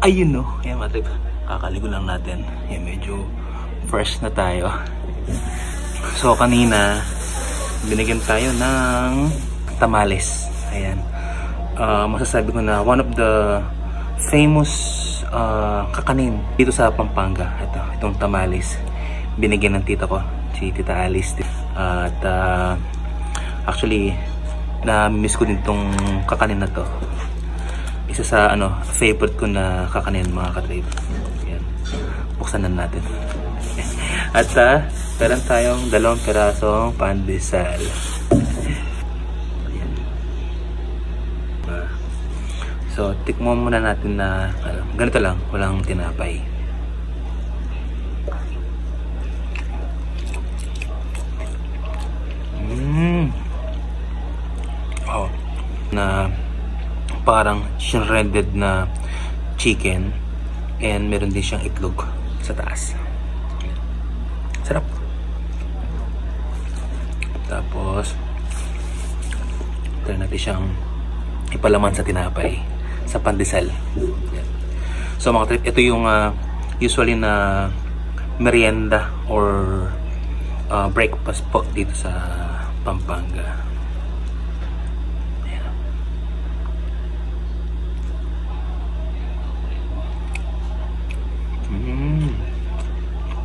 Ayun no, kaya mga trip, kakaligo lang natin. Yan, medyo fresh na tayo. So kanina, binigyan tayo ng tamales. Ayan. Masasabi ko na one of the famous kakanin dito sa Pampanga. Itong tamales. Binigyan ng tita ko, si Tita Alice. At actually, na-miss ko din tong kakanin na to. Isa sa favorite ko na kakanin mga katrip. Ayan. Buksan na natin. At meron tayong 2 pirasong pandesal. Ayan. So, tikmo muna natin na ganito lang, walang tinapay. Oh, na parang shredded na chicken and meron din siyang itlog sa taas. Sarap. Tapos try natin siyang ipalaman sa tinapay, sa pandesal. Yan. So mga trip, ito yung usually na merienda or breakfast po dito sa Pampanga.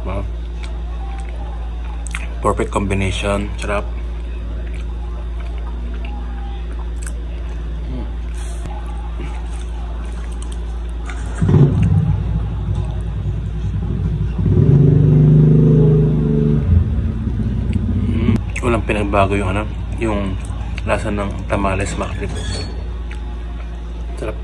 Wow. Perfect combination. Sarap. Walang pinagbago yung yung lasa ng tamales makrib. Sarap.